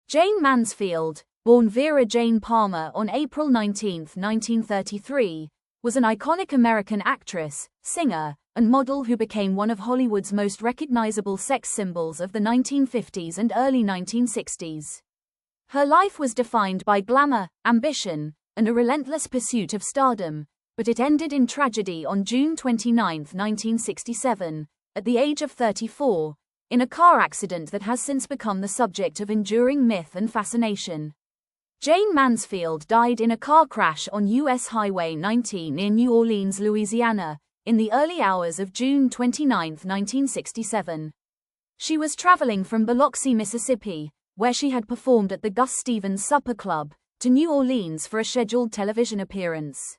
Jayne Mansfield, born Vera Jayne Palmer on April 19, 1933, was an iconic American actress, singer, and model who became one of Hollywood's most recognizable sex symbols of the 1950s and early 1960s. Her life was defined by glamour, ambition, and a relentless pursuit of stardom, but it ended in tragedy on June 29, 1967, at the age of 34, in a car accident that has since become the subject of enduring myth and fascination. Jayne Mansfield died in a car crash on U.S. Highway 19 near New Orleans, Louisiana, in the early hours of June 29, 1967. She was traveling from Biloxi, Mississippi, where she had performed at the Gus Stevens Supper Club, to New Orleans for a scheduled television appearance.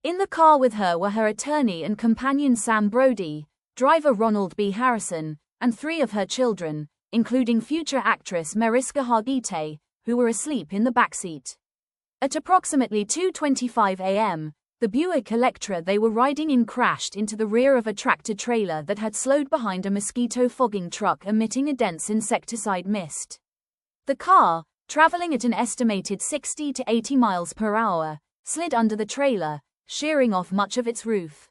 In the car with her were her attorney and companion Sam Brody, driver Ronald B. Harrison, and 3 of her children, including future actress Mariska Hargitay, who were asleep in the backseat. At approximately 2:25 a.m., the Buick Electra they were riding in crashed into the rear of a tractor-trailer that had slowed behind a mosquito fogging truck emitting a dense insecticide mist. The car, traveling at an estimated 60 to 80 miles per hour, slid under the trailer, shearing off much of its roof.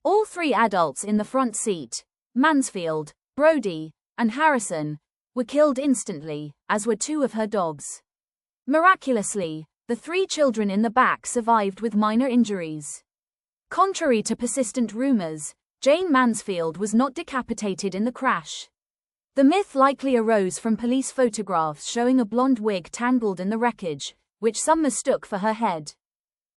All 3 adults in the front seat, Mansfield, Brody, and Harrison, were killed instantly, as were 2 of her dogs. Miraculously, the 3 children in the back survived with minor injuries. Contrary to persistent rumors, Jayne Mansfield was not decapitated in the crash. The myth likely arose from police photographs showing a blonde wig tangled in the wreckage, which some mistook for her head.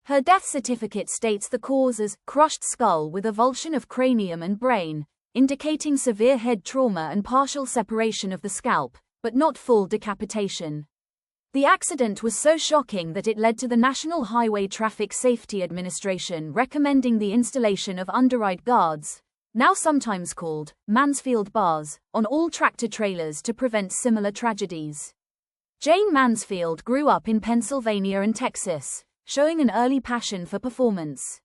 Her death certificate states the cause as crushed skull with avulsion of cranium and brain, indicating severe head trauma and partial separation of the scalp, but not full decapitation. The accident was so shocking that it led to the National Highway Traffic Safety Administration recommending the installation of underride guards, now sometimes called Mansfield bars, on all tractor-trailers to prevent similar tragedies. Jayne Mansfield grew up in Pennsylvania and Texas, showing an early passion for performance.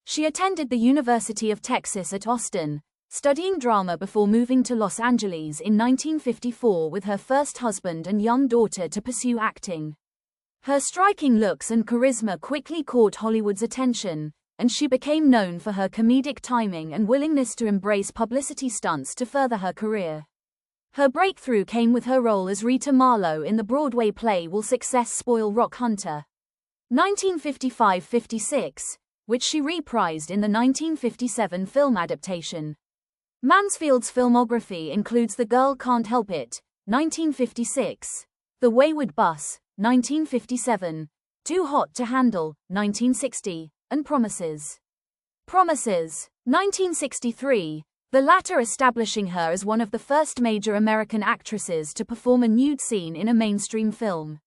She attended the University of Texas at Austin, studying drama before moving to Los Angeles in 1954 with her first husband and young daughter to pursue acting. Her striking looks and charisma quickly caught Hollywood's attention, and she became known for her comedic timing and willingness to embrace publicity stunts to further her career. Her breakthrough came with her role as Rita Marlowe in the Broadway play Will Success Spoil Rock Hunter? 1955-56, which she reprised in the 1957 film adaptation. Mansfield's filmography includes The Girl Can't Help It, 1956, The Wayward Bus, 1957, Too Hot to Handle, 1960, and Promises. Promises, 1963, the latter establishing her as one of the first major American actresses to perform a nude scene in a mainstream film.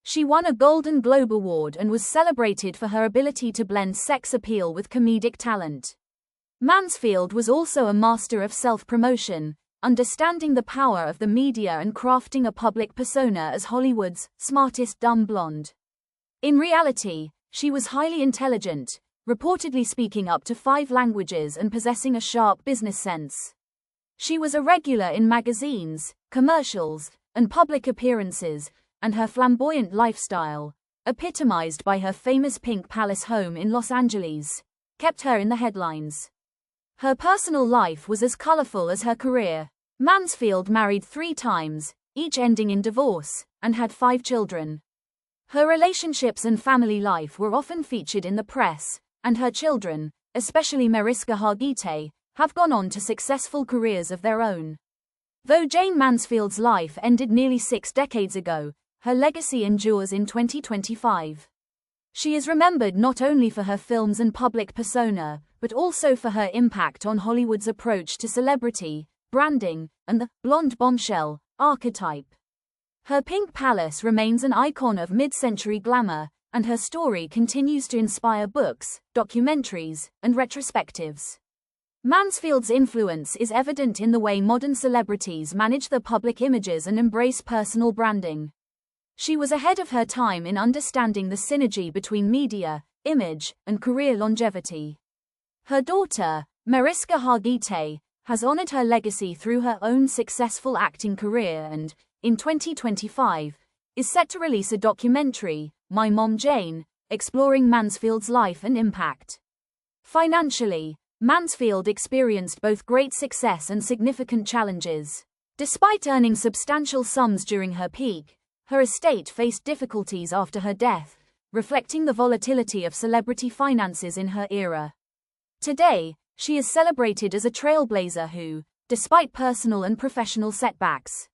She won a Golden Globe Award and was celebrated for her ability to blend sex appeal with comedic talent. Mansfield was also a master of self-promotion, understanding the power of the media and crafting a public persona as Hollywood's smartest dumb blonde. In reality, she was highly intelligent, reportedly speaking up to 5 languages and possessing a sharp business sense. She was a regular in magazines, commercials, and public appearances, and her flamboyant lifestyle, epitomized by her famous Pink Palace home in Los Angeles, kept her in the headlines. Her personal life was as colorful as her career. Mansfield married 3 times, each ending in divorce, and had 5 children. Her relationships and family life were often featured in the press, and her children, especially Mariska Hargitay, have gone on to successful careers of their own. Though Jayne Mansfield's life ended nearly 6 decades ago, her legacy endures in 2025. She is remembered not only for her films and public persona, but also for her impact on Hollywood's approach to celebrity, branding, and the blonde bombshell archetype. Her Pink Palace remains an icon of mid-century glamour, and her story continues to inspire books, documentaries, and retrospectives. Mansfield's influence is evident in the way modern celebrities manage their public images and embrace personal branding. She was ahead of her time in understanding the synergy between media, image, and career longevity. Her daughter, Mariska Hargitay, has honored her legacy through her own successful acting career and, in 2025, is set to release a documentary, My Mom Jayne, exploring Mansfield's life and impact. Financially, Mansfield experienced both great success and significant challenges. Despite earning substantial sums during her peak, her estate faced difficulties after her death, reflecting the volatility of celebrity finances in her era. Today, she is celebrated as a trailblazer who, despite personal and professional setbacks,